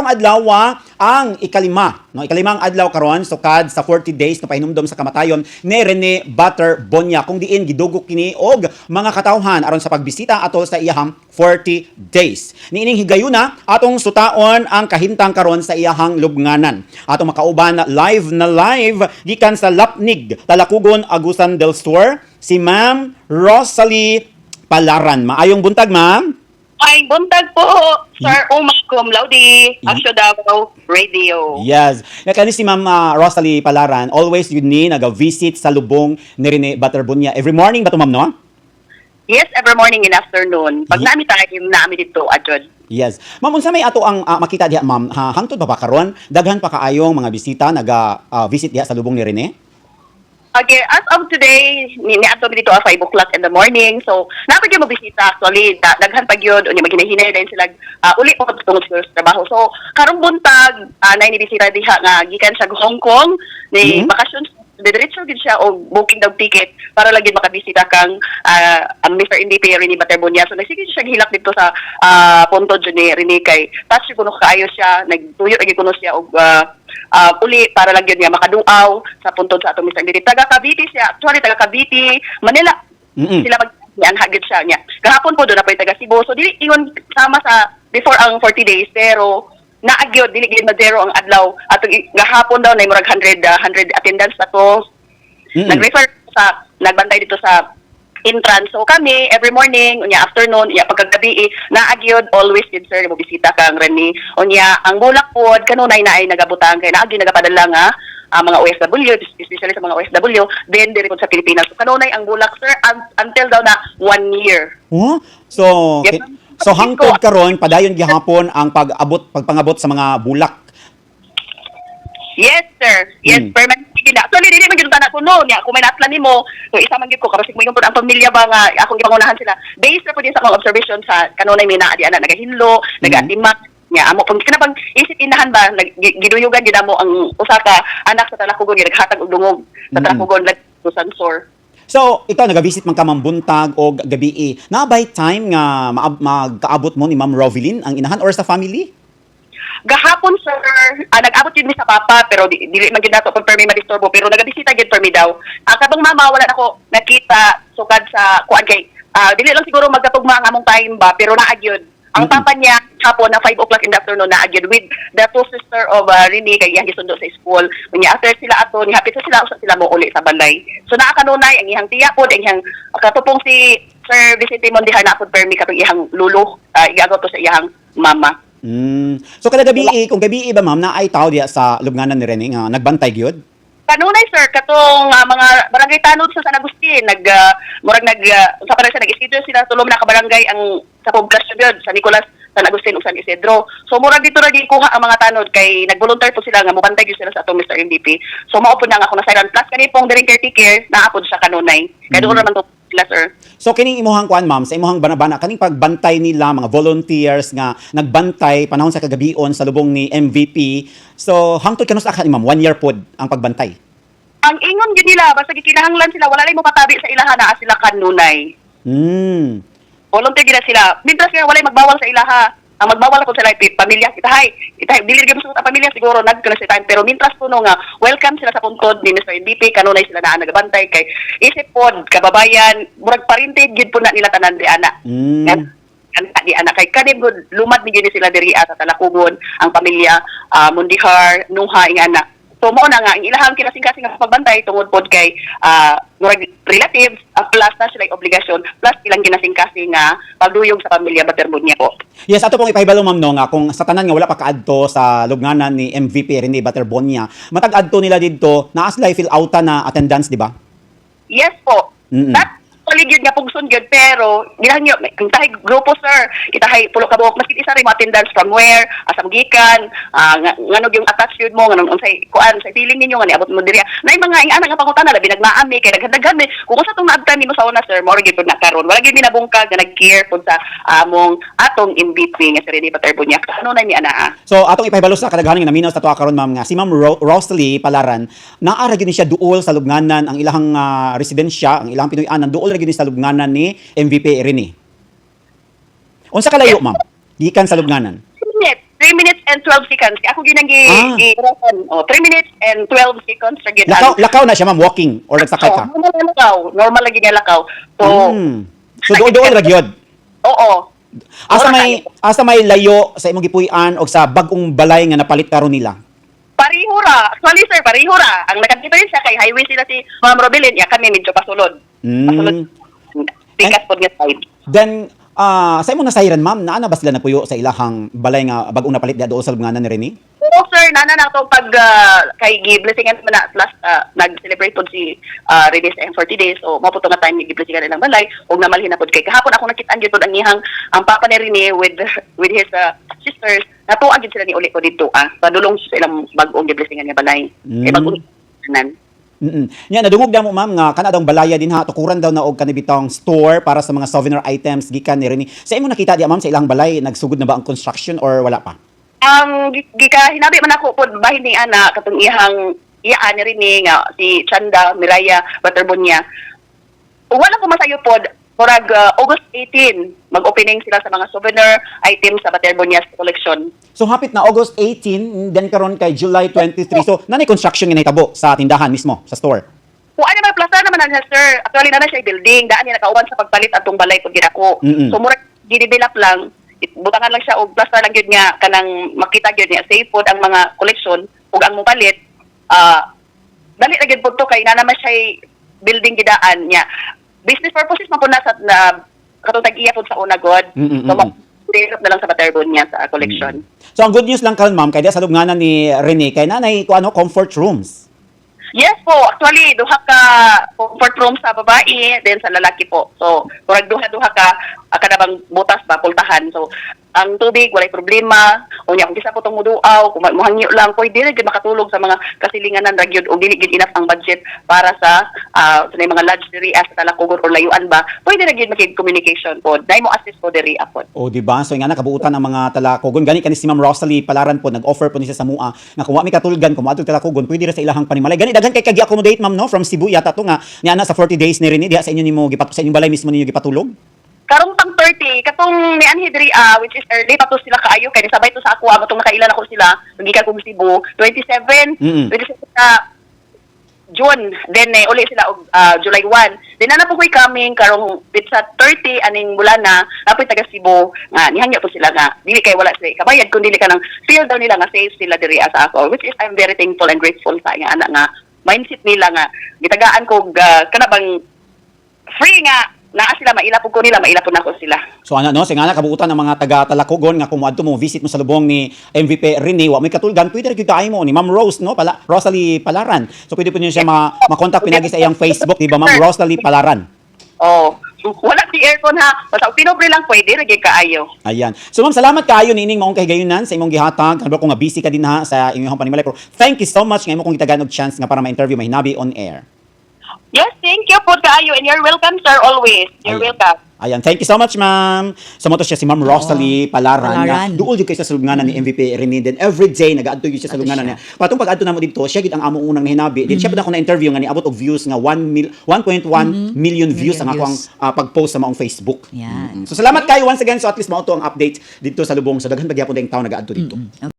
karong adlaw ang ikalimang adlaw karon sukad sa 40 days na pahinumdom sa kamatayon ni Rene Butter Bonia kung diin gidugok kini og mga katawhan aron sa pagbisita atol sa iyahang 40 days. Niining higayuna atong sutaon ang kahintang karon sa iyahang lubnganan. Atong makauban live gikan sa Lapnig, Talakugon, Agusan del Sur si Ma'am Rosalie Palaran. Maayong buntag, ma'am. Ay, buntag po, Sir Umar Cum Laude, Asyo Davao Radio. Yes. Kani si Ma'am Rosalie Palaran, always yun ni nag-visit sa lubong ni Rene Butter Bonia. Every morning ba ito, ma'am, no? Yes, every morning and afternoon. Pag namin dito, adjod. Yes. Ma'am, unsa may ato ang makita diha, ma'am? Hangtod pa karon? Daghan pa kaayong mga bisita naga-visit diha sa lubong ni Rene? Okay, as of today, niadto mi dito at 5 o'clock in the morning. So, napag yung mabisita actually, daghan pag yun, unya maghinay-hinay dahil sila uli po tungod sa trabaho. So, karong buntag, na inibisita diha nga gikan sa Hong Kong, ni bakasyon, diretso gid siya og booking daw ticket para lagi makabisita kang Mr. NDP Rene Butter Bonia. So, nagsige siya gihilak dito sa punto dyan ni Rene kay touch kuno kaayo siya, nagtuyo lagi kuno siya og uli para lang yun niya makaduaw sa puntod sa atong Mr. NDP. Taga Cavite siya, actually taga Cavite, Manila. Sila ang hagit siya niya. Kahapon po doon na po yung taga Cebu. So, dili ingon sama sa before ang 40 days, pero naagyo dili gid zero ang adlaw atong gahapon daw na murag 100 attendance na to. Nag-refer sa nagbantay dito sa entrance. So kami every morning unya afternoon unya pagkagabi naagyod always gid sir mo bisita kang Rene. Unya ang bulak pod kanunay na ay nagabutang kay naagi nagapadala nga mga OFW, especially sa mga OFW, then dire sa Pilipinas. So kanunay ang bulak sir until daw na 1 year. Oh? So Yes, so hangtod karon padayon gihapon ang pagpangabot sa mga bulak. Yes, sir. Yes, permanent gina. Actually, dili man gyud tanan ko no niya. Kung may natlan nimo, so isa man gyud ko kasi mo yung ang pamilya ba nga akong gipangunahan sila. Based na po din sa mga observation sa kanunay may naa di ana nagahinlo, nagaatimak nya amo pag kana pag isip inahan ba giduyugan gid amo ang usa ka anak sa Talakugon naghatag og dungog sa Talakugon sa Sansor. So, ikaw nagabisit man ka mambuntag o gabi na by time nga magkaabot mo ni Ma'am Rovelyn ang inahan or sa family? Gahapon sir, nag-abot yun mi sa papa pero dili man gyud nato pag permi madisturbo pero nagadisita gyud permi daw. Katong mama wala nako nakita sukad sa kuan kay dili lang siguro magkatugma ang among time ba pero naa gyud. Ang papa niya hapon na 5 o'clock in the afternoon na agad with the two sister of Rene kay iyang gisundo sa school. Unya after sila ato ni hapit sa sila usa sila mo uli sa balay. So naa kanunay ang iyang tiya pod ang iyang katupong si Sir Vicente Mondiha na pod permi katong iyang lulo igago to sa iyang mama. So kada gabi kung gabi ba ma'am na ay tao diya sa lubnganan ni Rene nga nagbantay gyud? Kanunay sir katong mga barangay tanod sa San Agustin sa parang nag-schedule sila tulong na kabarangay ang sa poblasyon gyud sa Nicolas San Agustin ug San Isidro. So murag dito ra gikuha ang mga tanod kay nag-volunteer po sila nga mobantay gyud sila sa atong Mr. NDP. So mao pud na nga ako na siren plus kani pong direct caretaker na apod sa kanunay. Kay doon naman to sila sir. So kining imuhang kuan ma'am sa imuhang banabana kaning pagbantay nila mga volunteers nga nagbantay panahon sa kagabion sa lubong ni MVP. So hangtod kanus aka ni ma'am 1 year pod ang pagbantay. Ang ingon gyud nila basta gikinahanglan sila wala lay mo patabi sa ilaha na sila kanunay. Volunteer gila sila. Mintas nga walay magbawal sa ilaha. Ang magbawal ko sila pamilya. Itahay dili gyud sa pamilya siguro nagkana sa time pero mintas puno nga welcome sila sa puntod ni Mr. NDP kanunay sila na nagabantay kay isip pod kababayan murag parinted gyud po na nila tanan di ana. Di anak kay kanin good lumad ni gyud sila diri sa Talakugon ang pamilya Mundihar Nuha ing anak. So mo na nga ang ilahang kinasing-kasing nga pagbantay tungod pod kay murag relatives plus na sila obligasyon plus ilang kinasing-kasing nga pagduyog sa pamilya Butter Bonia po. Yes, ato pong ipahibalo ma'am no nga kung sa tanan nga wala pa kaadto sa lubnganan ni MVP Rene Butter Bonia, matag-adto nila didto naa sila fill outa na attendance, di ba? Yes po. That solid yun nga pugson yun, pero gilang yun, kung tayo grupo sir, itahay pulo ka buhok, maski isa rin mo attendance from where, asam gikan, nganog yung attitude mo, nganog say kuan, say feeling ninyo, nga niabot mo diriya. Na yung mga inanang nga pangutan na, labi nagmaami, kaya naghandaghan, kung sa itong naabtan ni mo sa una sir, more gipod na karon wala gipod minabungkag, na nag-care po sa among atong in-between, nga si Rene Butter Bonia. Ano na ni ana? So atong ipahibalo sa kadaghanan nga naminaw sa tuwa karon ma'am nga si Ma'am Rosalie Palaran naara gyud siya duol sa lubnganan ang ilahang residensya, ang ilahang Pinoy-anan duol ra gyud sa lubnganan ni MVP Rene. Unsa kalayo ma'am? Gikan sa lubnganan. 3 minutes and 12 seconds. Kaya ako ginang oh, 3 minutes and 12 seconds. Sa Lakaw na siya, ma'am, walking or nagsakay ka? Normal na lakaw. Normal lagi nga lakaw. So, So doon ra gyud. oo. Asa may layo sa imong gipuy-an o sa bagong balay nga napalit karon nila? Pariho ra. Actually, sir, pariho ra. Ang nagka-difference siya kay highway sila si Ma'am Robilin. Ya, kami medyo pasulod. Pasulod. Tikas po nga side. Then, sa imong nasayran, ma'am, naana ba sila napuyo sa ilahang balay nga bagong napalit diha doon sa lubnganan ni Rene? Oo, sir. Nana na ito pag kay gi-blessingan naman na plus nag-celebrate po si Rene sa 40 days. So, maputo nga time gi-blessingan ng balay. Huwag na malhin na po. Kay kahapon ako nakitaan dito ang ihang ang papa ni Rene with his sisters. Natuwa gid sila ni uli ko dito. Padulong sa ilang bagong gi-blessingan nga balay. Kay bagong nan. Nya nadungog na mo, ma'am, nga kana daw balaya din ha, tukuran daw na og kanibitang store para sa mga souvenir items gikan ni Rene. Sa imo nakita diya, ma'am, sa ilang balay nagsugod na ba ang construction or wala pa? Hinabi man ako po bahin ni ana katong iyaan ni Rene nga si Chanda Miraya Waterbonia. Wala ko masayo pod murag August 18 mag-opening sila sa mga souvenir items sa Waterbonia collection. So hapit na August 18, then karon kay July 23. So nanay construction nga nahitabo sa tindahan mismo, sa store. Kung ano naman, plaza naman na sir. Actually na siya building. Daan niya nakauban sa pagpalit atong balay pag ginako. So murag gidevelop lang. Butangan lang siya og plaza lang yun nga kanang makita yun niya. Safe food ang mga collection ug ang mupalit. Dali na gyud po to kay na naman siya building gidaan niya. Business purposes man po na sa katong tag-iya po sa una god. So develop na lang sa Waterbonia sa collection. So ang good news lang karon, ma'am, kay diha sa lubnganan ni Rene kay nanay ko comfort rooms. Yes po, actually duha ka comfort room sa babae, then sa lalaki po. So, murag duha ka kanabang butas ba pultahan. So, ang tubig walay problema. Unya kung gisa po tong muduaw, kung muhangyo lang, pwede ra gyud makatulog sa mga kasilinganan ra gyud og dili gyud enough ang budget para sa mga lodge diri sa Talakugon or layuan ba. Pwede ra gyud makig communication po. Dai mo assist po diri apod. O di ba? So nga nakabuutan ang mga Talakugon. Gani kanis si Ma'am Rosalie Palaran po nag-offer po ni siya sa mua nga kung wa mi katulgan kung moadto Talakugon, pwede ra sa ilahang panimalay. Gani daghan kay kagi-accommodate, ma'am, no, from Cebu yata to nga niya na sa 40 days ni Rene diha sa inyo nimo sa inyong balay mismo ninyo gipatulog. Karong pang 30, katong ni Anhidri, which is early, pato sila kaayo, kaya sabay to sa ako, matong nakailan ako sila, nagikan kong Cebu, 27, 27 na June, then uli sila July 1. Then na po ko'y coming, karong sa 30, aning bulan na, napoy taga Cebu, nga, nihangya po sila nga, dili kay wala sila kabayad, kung dili ka nang feel daw nila nga safe sila diri sa ako, which is I'm very thankful and grateful sa nga anak nga, mindset nila nga, gitagaan ko, kanabang free nga, naa sila mailapod ko nila, mailapod na ko sila. So ano, no, singana kabuutan ng mga taga Talakugon nga kung moadto mo visit mo sa lubong ni MVP Rene, wa may katulgan, pwede ra gyud kaayo mo ni Ma'am Rose, no, Rosalie Palaran. So pwede po niyo siya ma-contact pinagi sa iyang Facebook, di ba, Ma'am Rosalie Palaran. Oh, wala si aircon ha. Basta tinobre lang pwede ra gyud kaayo. Ayan. So ma'am, salamat kaayo nining maong kahigayunan sa imong gihatag. Kanba ko nga busy ka din ha sa inyong panimalay, pero thank you so much nga imo kong gitagan og chance nga para ma-interview mahinabi on air. Yes, thank you po kaayo and you're welcome sir always. You're welcome. Ayan, thank you so much, ma'am. So mo to siya si Ma'am Rosalie Palaran. Duol jud kay sa sulunganan ni MVP Rene, then every day nagaadto yun siya sa sulunganan niya. Patong pag-adto namo dito, siya gid ang among unang hinabi. Then siya pa ako na interview nga niabot og views nga 1.1 million views ang ako ang pag-post sa maong Facebook. Yan. So salamat kayo once again. So at least mao to ang update dito sa lubong. So daghan pagyapon daing tawo nagaadto dito.